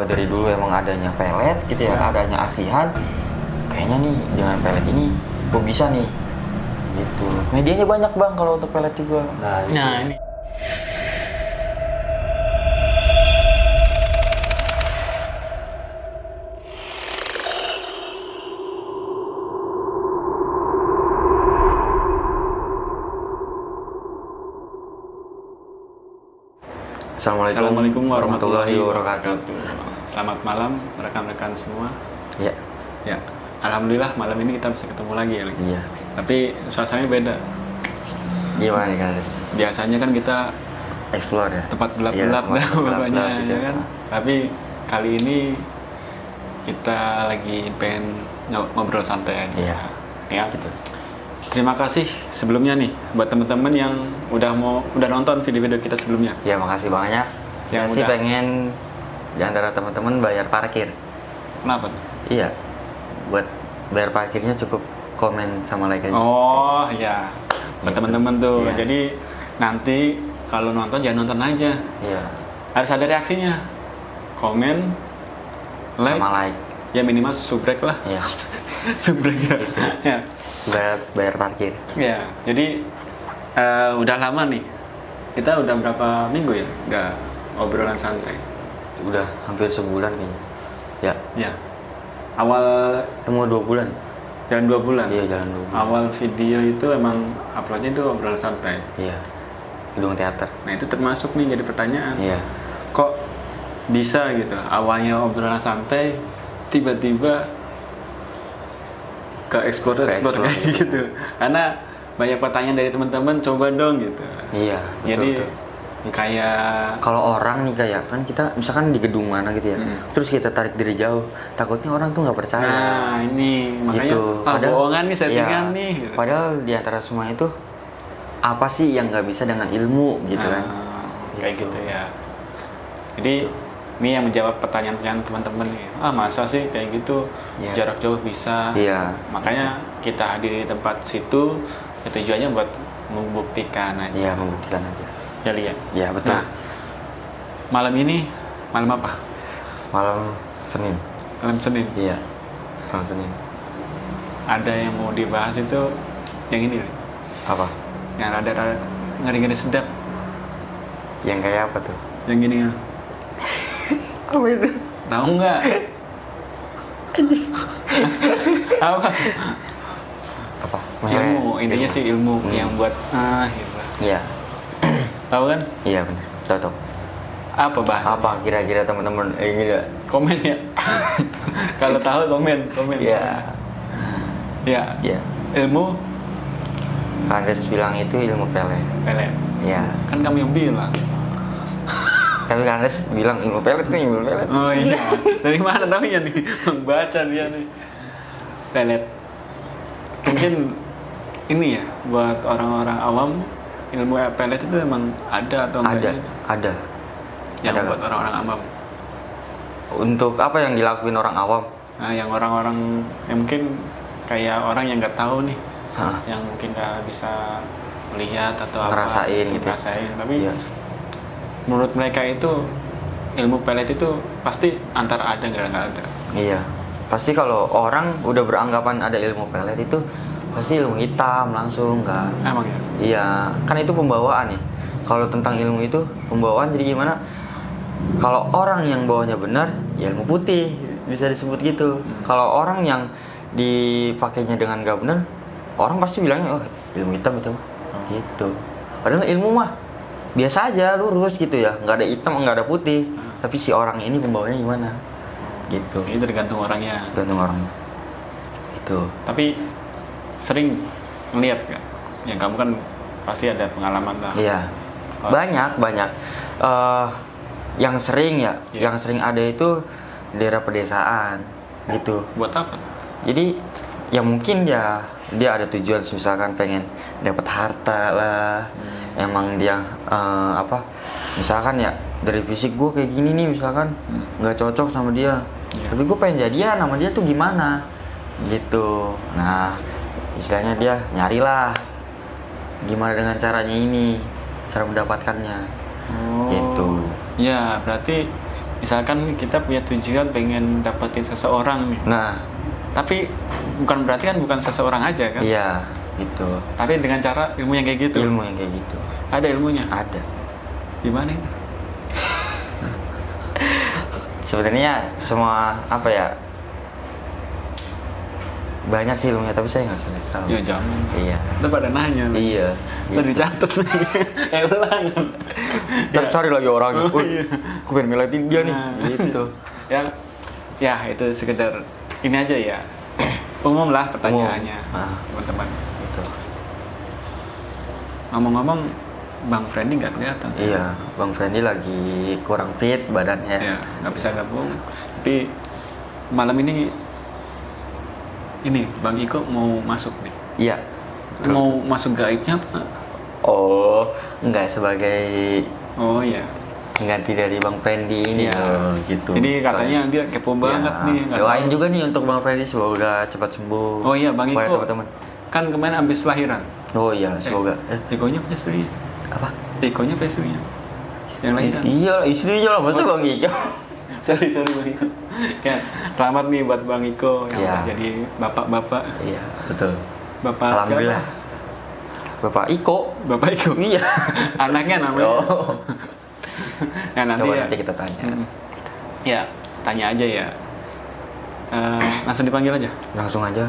Dari dulu emang adanya pelet gitu ya, adanya asihan. Kayaknya nih dengan pelet ini gue bisa nih. Gitu. Medianya banyak bang kalau untuk pelet juga. Nah ini. Assalamualaikum warahmatullahi wabarakatuh. Selamat malam rekan-rekan semua. Iya. Ya, alhamdulillah malam ini kita bisa ketemu lagi ya. Iya. Tapi suasananya beda. Gimana nih guys? Biasanya kan kita Explore ya. tempat gelap-gelap dah bapaknya gitu ya kan. Tapi kali ini kita lagi pengen ngobrol santai aja. Iya. Ya. Gitu. Terima kasih sebelumnya nih buat teman-teman yang udah nonton video-video kita sebelumnya. Ya makasih banyak. Saya Yang sih udah. pengen di antara teman-teman bayar parkir. Kenapa? Iya. Buat bayar parkirnya cukup komen sama like aja. Oh iya, buat Gitu. teman-teman tuh. Iya. Jadi nanti kalau nonton jangan nonton aja, Iya. harus ada reaksinya, komen, like, Sama like. ya minimal subrek lah, Iya. subrek ya. Ya, Bayar parkir. ya. Jadi udah lama nih, kita udah berapa minggu ya, nggak obrolan santai. Udah hampir sebulan kayaknya. Ya. Ya, awal Temu 2 bulan. jalan 2 bulan. Iya, jalan 2 bulan. Awal video itu emang uploadnya itu obrolan santai. Iya. Gedung teater. Nah itu termasuk nih jadi pertanyaan. Iya. Kok bisa gitu awalnya obrolan santai tiba-tiba ke explore explore kayak gitu karena banyak pertanyaan dari teman-teman, coba dong gitu. Iya, betul, Jadi betul. kayak Kalau orang nih kayak kan kita misalkan di gedung mana gitu ya, terus kita tarik dari jauh, takutnya orang tuh nggak percaya. nah ini makanya Gitu. bohongan nih, settingan iya, nih gitu. Padahal di antara semua itu apa sih yang nggak bisa dengan ilmu gitu kan? Kayak Gitu. gitu ya. Jadi ini yang menjawab pertanyaan-pertanyaan teman-teman nih. Masa sih kayak gitu, Iya. jarak jauh bisa. Iya. Makanya kita hadir di tempat situ, ya tujuannya buat membuktikan aja. Iya, membuktikan aja. Ya lihat. Iya, betul. Nah, malam ini malam apa? Malam Senin. Malam Senin. Iya. Malam Senin. Ada yang mau dibahas itu yang ini, Li. Apa? Yang rada-rada ngeri-ngeri sedap. Yang kayak apa tuh? Yang gini ya. Apa itu? Tahu nggak? Apa? Apa? Ilmu. Intinya sih ilmu yang buat gitu. Iya. Tahu kan? Iya benar. Tahu. Apa bahasa? Apa kira-kira teman-teman ini enggak? Komen ya. Kalau tahu komen. Iya. Ya. Iya. Ilmu Kandes bilang itu ilmu pelet. pelet. Iya. Kan kamu yang bilang. Tapi Kandes bilang ilmu pelet nih, ilmu pelet. Oh iya. Dari mana tahu ya nih? Membaca dia nih. Pelet. Mungkin ini ya buat orang-orang awam ilmu pelet itu emang ada atau enggak? Ada, gitu? ada. Yang Ada. buat orang-orang awam. Untuk apa yang dilakuin orang awam? Nah, yang orang-orang yang mungkin kayak orang yang nggak tahu nih, Hah. yang mungkin nggak bisa melihat atau Ngerasain apa, gitu. ngerasain. Tapi Iya. menurut mereka itu ilmu pelet itu pasti antara ada nggak ada. Iya. Pasti kalau orang udah beranggapan ada ilmu pelet itu pasti ilmu hitam langsung kan. Emang ya? Iya, kan itu pembawaan ya. Kalau tentang ilmu itu pembawaan jadi gimana? Kalau orang yang bawanya benar, ya ilmu putih bisa disebut gitu. Kalau orang yang dipakainya dengan gak benar, orang pasti bilangnya oh ilmu hitam itu mah. Gitu. Padahal ilmu mah biasa aja lurus gitu ya, nggak ada hitam nggak ada putih. Tapi si orang ini pembawanya gimana? Gitu. Ini tergantung orangnya. Gantung orang. Itu. Tapi sering ngeliat kan? Yang kamu kan pasti ada pengalaman lah. Iya. Oh. Banyak. Yang sering ya, Iya. yang sering ada itu daerah pedesaan gitu. Buat apa? Jadi ya mungkin ya dia ada tujuan misalkan pengen dapat harta lah. Emang dia misalkan ya dari fisik gue kayak gini nih misalkan nggak cocok sama dia. Iya. Tapi gue pengen jadian sama dia tuh gimana? Gitu. Nah, istilahnya dia nyarilah gimana dengan caranya ini, cara mendapatkannya. Oh. Gitu. Ya, berarti misalkan kita punya tujuan pengen dapetin seseorang nih, Nah, tapi bukan berarti kan bukan seseorang aja kan, iya gitu. tapi dengan cara ilmu yang kayak gitu. Ilmu yang kayak gitu Ada ilmunya. ada. Gimana itu? Sebenarnya semua apa ya, banyak sih ilmunya tapi saya nggak bisa kasih tahu. Ya jangan. Iya. Kita pada nanya. Iya. Ntar dicatat lagi. Ulang. Ntar cari lagi orangnya. Oh, iya. Aku pengen ngeliatin dia nih. Nah. Gitu. Ya itu sekedar ini aja ya. Umum lah pertanyaannya, Ah. teman-teman. Gitu. Ngomong-ngomong, Bang Frendy nggak kelihatan. Iya, Bang Fendi lagi kurang fit badannya. Ya, nggak bisa gabung. Tapi malam ini Bang Iko mau masuk nih. Iya. Mau masuk gaibnya apa? Oh, enggak sebagai Oh iya. pengganti dari Bang Fendi ini Iya. loh, gitu. Jadi katanya Soalnya- dia kepo banget nih. nggak Doain tahu. juga nih untuk Bang Fendi semoga cepat sembuh. Oh iya, Bang Buat Iko. teman-teman. Kan kemarin habis lahiran. Oh iya, semoga. Ikonya punya istrinya. Apa? Ikonya punya istrinya. Yang lahiran. Iya, istrinya lah, masa Bang Iko? sorry Bang Iko. Ya, selamat nih buat Bang Iko yang Iya. udah jadi bapak-bapak. Iya, betul. Bapak Alhamdulillah. siapa? Bapak Iko. Bapak Iko. Iya. Anaknya namanya. Oh. Nah, nanti Coba ya. nanti kita tanya. Ya, tanya aja ya. Langsung dipanggil aja. Langsung aja.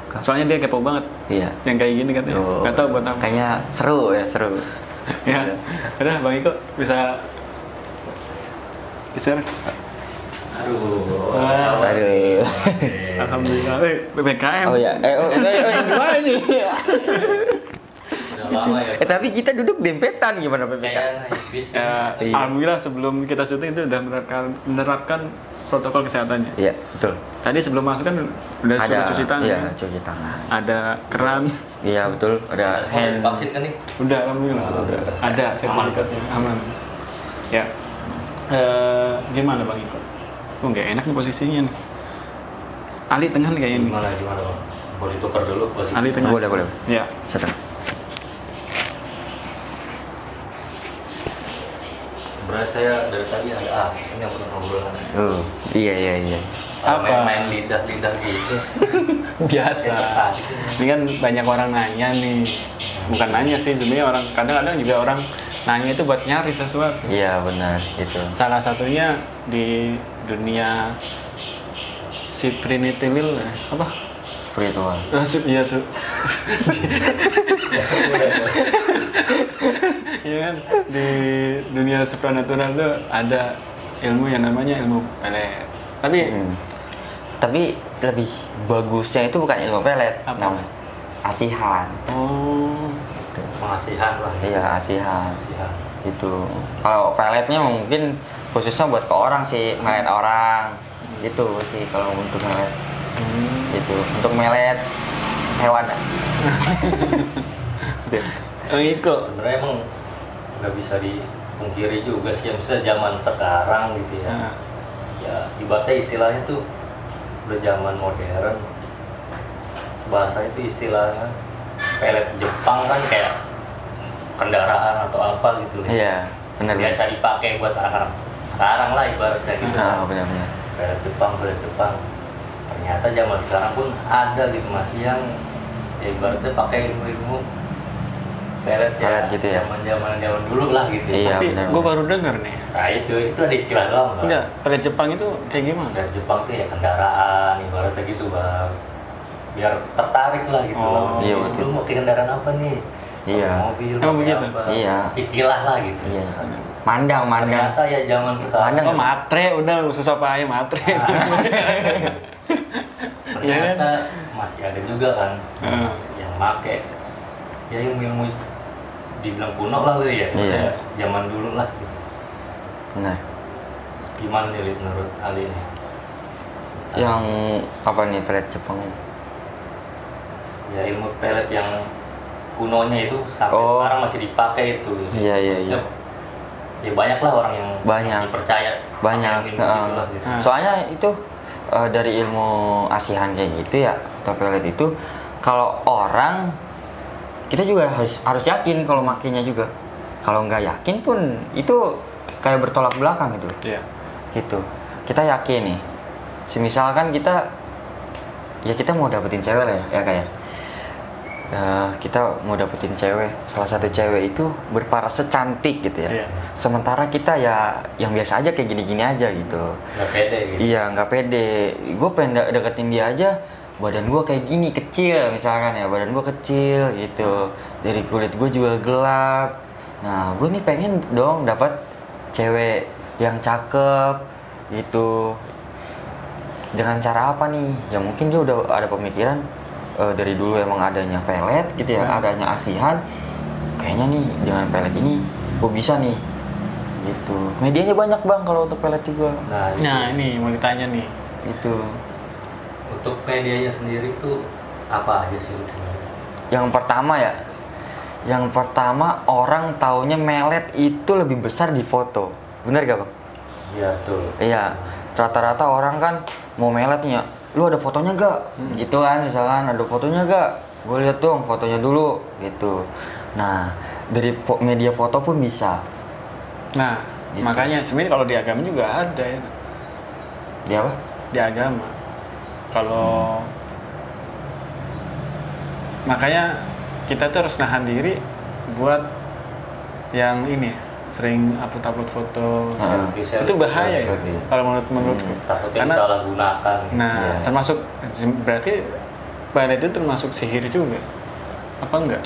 Kak. Soalnya dia kepo banget. Iya. Yang kayak gini katanya. Oh. Gak tau buat apa. Kayaknya seru ya, seru. Ya. Udah Bang Iko bisa geser. Aduh. Aduh. Alhamdulillah. PPKM. Oh ya, yang gimana nih? Udah lama ya. Tapi kita duduk dempetan gimana PPK? Kayaknya bis. Ya, Iya. alhamdulillah sebelum kita syuting itu udah menerapkan protokol kesehatannya. Iya, betul. Tadi sebelum masuk kan udah suruh cuci tangan. Iya, cuci tangan. Ada keran. Iya, betul. Ada Semua hand. vaksin kan nih? Udah alhamdulillah. Ada sertifikatnya aman. Ya. Gimana Bang Iko? Oh nggak enak nih posisinya nih. Ali tengah nih kayaknya nih. Gimana Bang? Boleh tukar dulu posisi. Ali tengah. Boleh, boleh. Ya. Satu. Sebenarnya saya dari tadi ada absen yang pernah ngobrol. Oh, iya. Apa? Main lidah-lidah gitu. Biasa. Saya tertarik. Ini kan banyak orang nanya nih. Bukan nanya sih sebenarnya orang kadang-kadang juga orang nanya itu buat nyari sesuatu. Iya, benar itu. Salah satunya di dunia Siprinitilil apa? Spiritual. Iya, Iya kan di dunia supranatural tuh ada ilmu yang namanya ilmu pelet. Tapi Hmm. Tapi lebih bagusnya itu bukan ilmu pelet, Apa? namanya asihan. oh, Gitu. Pengasihan lah. Iya, asihan. Pengasihan. Gitu. Kalau peletnya mungkin khususnya buat ke orang sih, melet orang. Gitu sih kalau untuk melet. Gitu. Untuk melet hewan. Bang Iko. Sebenarnya emang nggak bisa dipungkiri juga sih, maksudnya zaman sekarang gitu ya. Nah, Ya ibaratnya istilahnya tuh udah zaman modern. Bahasa itu istilahnya pelet Jepang kan kayak kendaraan atau apa gitu. Iya, benar. Biasa dipakai buat anak sekarang lah ibaratnya gitu. Ah, benar. Pelet Jepang. Ternyata zaman sekarang pun ada gitu masih yang ya ibaratnya pakai ilmu pelet Pelet gitu ya. Zaman dulu lah gitu. Iya. tapi benar. gue baru dengar nih. Nah itu ada istilah doang Bang. Enggak, pelet Jepang itu kayak gimana? Dari Jepang tuh ya kendaraan ibaratnya gitu Bang. Biar tertarik lah gitu Oh, loh. iya, Jadi, betul. lu mau pakai kendaraan apa nih? Iya. Pakai mobil. Emang pakai begitu? apa. Iya. Istilah lah gitu. Iya. Mandang. Ternyata ya zaman sekarang. Mandang. Oh matre, udah susah payah matre. Iya kan? Ternyata masih ada juga kan Hmm. yang make ya ilmu dibilang kuno lah gitu ya. Iya. Ya, zaman dulu lah gitu. Nah, Gimana nih Lid, menurut Ali nih? yang apa nih pelet Jepang? Ya ilmu pelet yang kunonya itu sampai Oh. sekarang masih dipakai itu. Iya. Maksudnya, ya banyak lah orang yang Banyak. masih percaya Banyak. pakai ilmu gitulah gitu. Nah. Soalnya itu dari ilmu asihan kayak gitu ya, atau pelet itu kalau orang kita juga harus yakin kalau makainya juga. Kalau nggak yakin pun itu kayak bertolak belakang gitu. Iya. gitu. Kita yakin nih, misalkan kita mau dapetin cewek lah ya kayak kita mau dapetin cewek, salah satu cewek itu berparase cantik gitu ya. Iya. Sementara kita ya yang biasa aja kayak gini-gini aja gitu. Nggak pede gitu. Iya, nggak pede. Gue pengen deketin dia aja, badan gue kayak gini, kecil misalkan ya, badan gue kecil gitu. Dari kulit gue juga gelap. Nah, gue nih pengen dong dapat cewek yang cakep gitu. Dengan cara apa nih? Ya mungkin dia udah ada pemikiran dari dulu emang adanya pelet gitu ya, adanya asihan. Kayaknya nih dengan pelet ini gue bisa nih gitu. Medianya banyak bang kalau untuk pelet juga. Nah ini mau ditanya nih. Gitu. Untuk medianya sendiri tuh apa aja sih sebenarnya? Yang pertama orang taunya melet itu lebih besar di foto. Bener gak bang? Iya tuh. Iya. Rata-rata orang kan mau melet nih ya, lu ada fotonya gak? Gitu kan, misalkan ada fotonya gak? Gue lihat dong fotonya dulu gitu. Nah dari media foto pun bisa. Nah Gitu. makanya sebenarnya kalau di agama juga ada ya. Dia apa? Di agama kalau makanya kita tuh harus nahan diri buat yang ini sering upload foto. Selfie, Itu bahaya ya selfie. kalau menurutku. Takutnya Karena salah gunakan. nah Iya. termasuk berarti pada itu termasuk sihir juga apa enggak?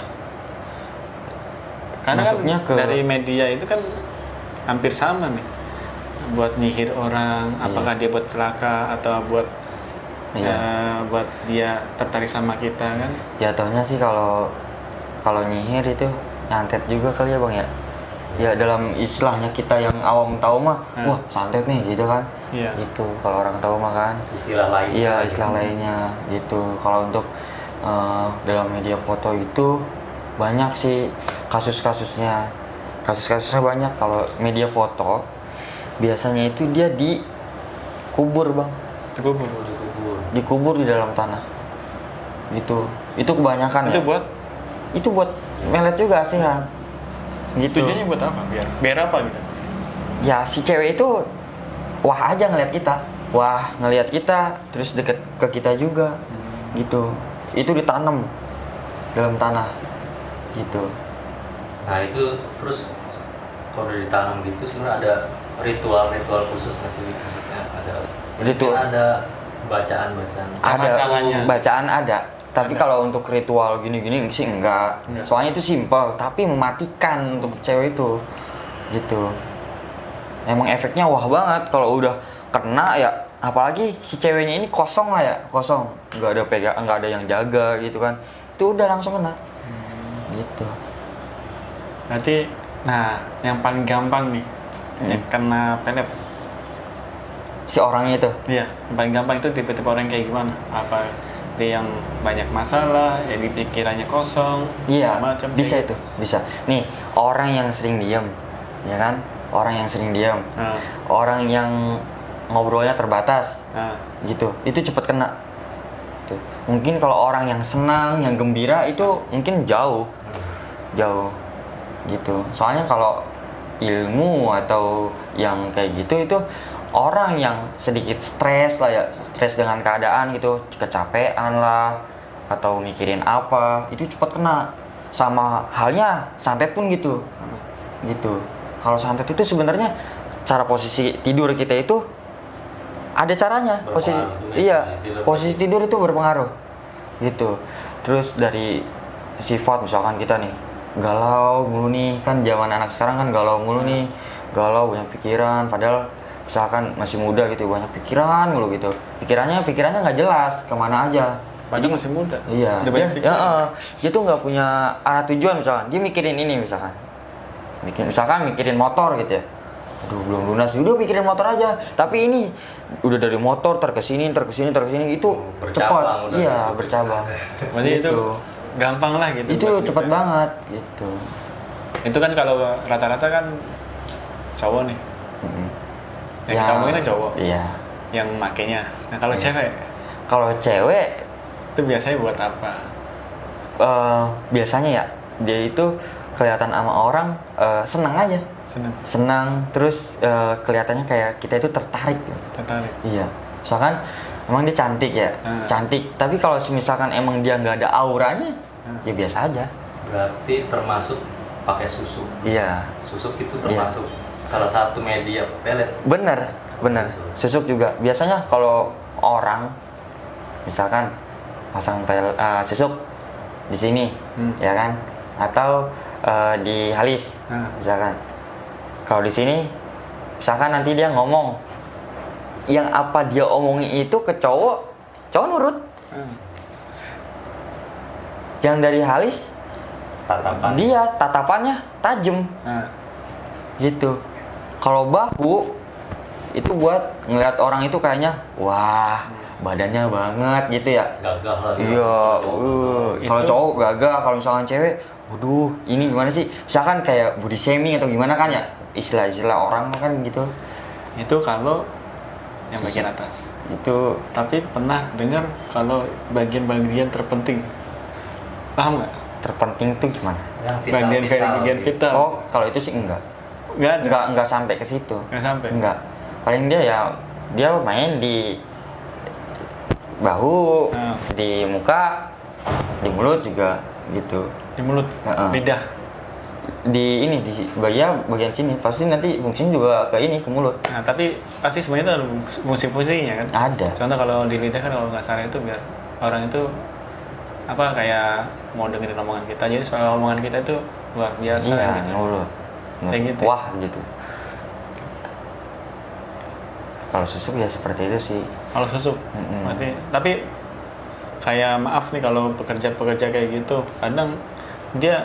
Karena Masuknya kan ke- dari media itu kan hampir sama nih buat nyihir orang, Iya. apakah dia buat celaka atau buat Iya. buat dia tertarik sama kita kan? Jatuhnya sih kalau nyihir itu nyantet juga kali ya bang ya. Ya dalam istilahnya kita yang awam tahu mah, wah santet nih gitu kan. Iya. Gitu kalau orang tahu mah kan. Istilah lain. Iya istilah lainnya gitu. Kalau untuk dalam media foto itu banyak sih kasus-kasusnya banyak. Kalau media foto biasanya itu dia dikubur bang, Dikubur. dikubur di dalam tanah gitu. Itu kebanyakan Itu ya. buat Itu buat melet juga sih kan gitu. tujuannya buat apa? Biar apa gitu? Ya si cewek itu wah aja ngelihat kita terus deket ke kita juga gitu. Itu ditanam dalam tanah gitu. Nah itu terus kalau udah ditanam gitu sebenarnya ada ritual khusus nggak sih? Maksudnya ada Ritual. mungkin ada bacaan-bacaan. Cara-caranya. Bacaan ada. Tapi kalau untuk ritual gini-gini sih enggak. Enggak. Soalnya itu simpel, tapi mematikan untuk cewek itu. Gitu. Emang efeknya wah banget kalau udah kena ya, apalagi si ceweknya ini kosong lah ya, kosong. Enggak ada pegang, enggak ada yang jaga gitu kan. Itu udah langsung kena. Gitu. Berarti, nah yang paling gampang nih yang kena pelet. Si orangnya itu. Iya, yang paling gampang itu tipe-tipe orang kayak gimana? Apa dia yang banyak masalah, jadi pikirannya kosong, Iya, macam bisa kayak itu, bisa. Nih, orang yang sering diam, ya kan? Orang yang sering diam, Nah, orang yang ngobrolnya terbatas, nah, gitu. Itu cepat kena. Tuh. Mungkin kalau orang yang senang, yang gembira itu mungkin jauh, gitu. Soalnya kalau ilmu atau yang kayak gitu itu orang yang sedikit stres lah ya, stres dengan keadaan gitu, kecapean lah atau mikirin apa, itu cepat kena. Sama halnya santet pun gitu. Kalau santet itu sebenarnya cara posisi tidur kita itu ada caranya. Posisi Berpengaruh juga iya, ya, tidur. posisi tidur itu berpengaruh. Gitu. Terus dari sifat misalkan kita nih galau mulu nih, kan zaman anak sekarang kan galau mulu nih, galau banyak pikiran, padahal misalkan masih muda gitu banyak pikiran mulu gitu, pikirannya nggak jelas kemana aja. padahal masih muda. Iya, Udah banyak dia, pikiran. dia tuh nggak punya arah tujuan, misalkan dia mikirin ini misalkan mikirin motor gitu ya, aduh belum lunas, udah pikirin motor aja, tapi ini udah dari motor terkesini itu Bercabang cepat, udah iya gitu. bercabang. Berarti itu Gitu. gampang lah gitu. Itu buat cepat kita. banget gitu. Itu kan kalau rata-rata kan cowok nih, Mm-mm. yang kita omongin kan cowok, Iya. yang makainya. Nah kalau Iya. cewek Kalau cewek itu biasanya buat apa? biasanya ya dia itu kelihatan sama orang senang aja. senang, terus kelihatannya kayak kita itu tertarik gitu. Tertarik. Iya, misalkan emang dia cantik ya, cantik. Tapi kalau misalkan emang dia nggak ada auranya, ya biasa aja. Berarti termasuk pakai susuk. Iya. Susuk itu termasuk salah satu media pelet. Bener. Susuk juga. Biasanya kalau orang, misalkan pasang susuk di sini, ya kan? Atau di halis, misalkan. Kalau di sini, misalkan nanti dia ngomong, yang apa dia omongin itu ke cowok nurut. Yang dari halis, dia tatapannya tajam, gitu. Kalau bahu itu buat ngeliat orang itu kayaknya, wah badannya banget gitu ya. Gagah lah. Iya. Kalau cowok gagah, kalau misalkan cewek, waduh ini gimana sih? Misalkan kayak body shaming atau gimana kan ya, istilah-istilah orang kan gitu. Itu kalau yang bagian atas. Itu Tapi pernah dengar kalau bagian-bagian terpenting. Paham nggak? terpenting tuh gimana? Bagian vital. Oh, kalau itu sih enggak. Nggak ada. Enggak sampai ke situ. Nggak sampai. Enggak. Paling dia main di bahu, di muka, di mulut juga gitu. Di mulut, lidah. Di bagian sini pasti nanti fungsinya juga ke ini, ke mulut. Nah, tapi pasti semuanya itu ada fungsi-fungsinya kan? Ada. Contoh kalau di lidah kan kalau nggak salah itu biar orang itu kayak mau dengerin omongan kita. Jadi soal omongan kita itu luar biasa Iya, gitu. mulut. Kayak gitu. Wah, gitu. Kalau susuk ya seperti itu sih. Kalau susuk. Berarti, tapi kayak maaf nih kalau pekerja-pekerja kayak gitu, kadang dia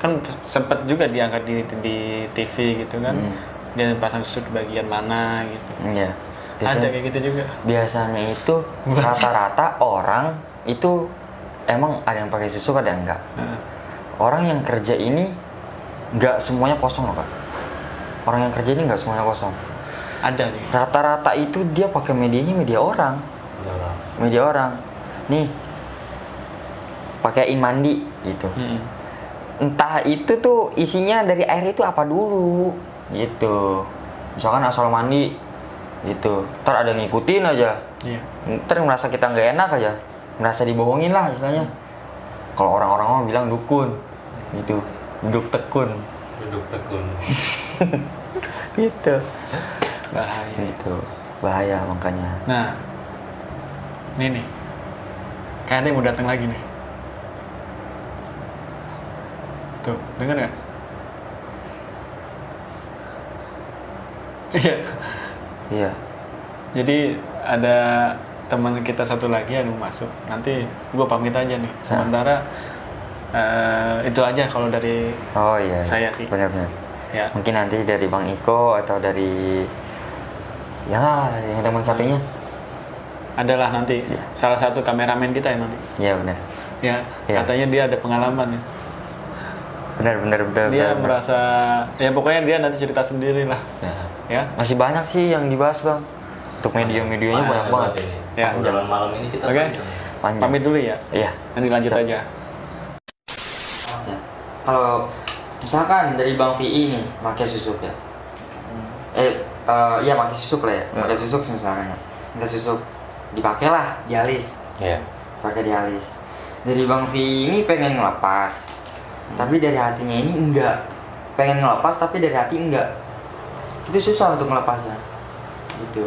kan sempat juga diangkat di TV gitu kan. Dia pasang susuk di bagian mana gitu. Iya. Ada kayak gitu juga. Biasanya itu rata-rata orang itu emang ada yang pakai susuk, ada yang enggak. Orang yang kerja ini nggak semuanya kosong loh, Kak. Orang yang kerja ini nggak semuanya kosong. Ada nih. Rata-rata itu dia pakai medianya media orang. Media orang. Nih, pakaiin mandi gitu. Entah itu tuh isinya dari air itu apa dulu gitu. Misalkan asal mandi gitu. Ntar ada ngikutin aja. Iya. Ntar merasa kita nggak enak aja. Merasa dibohongin lah istilahnya. Kalau orang-orang mah bilang dukun gitu. Duduk tekun. Gitu. Bahaya. Gitu. Bahaya makanya. Nah, ini nih. Kayaknya mau datang lagi nih. Tuh, denger nggak? Iya. Iya. Jadi ada teman kita satu lagi yang mau masuk. Nanti gue pamit aja nih. Sementara itu aja kalau dari Oh iya. saya sih. Benar-benar. Ya. Mungkin nanti dari Bang Iko atau dari yang teman satunya. Adalah nanti salah satu kameramen kita ya nanti. Iya benar. Ya, Ya. katanya dia ada pengalaman ya. Benar. Dia merasa ya pokoknya dia nanti cerita sendiri lah. Ya. Masih banyak sih yang dibahas, Bang. Untuk media-medianya banyak banget. Ya, Jalan malam ini kita Oke. Panjang. Pamit dulu ya. Iya. Nanti lanjut aja. Kalau misalkan dari Bang VI nih pakai susuk ya. Iya pakai susuk lah ya. Pakai susuk misalkan. Pakai susuk dipakailah di alis. Iya. Pakai di alis. Dari Bang VI ini pengen ngelepas. Tapi dari hatinya ini enggak. Pengen ngelepas tapi dari hati enggak. Itu susah untuk melepasnya. Gitu.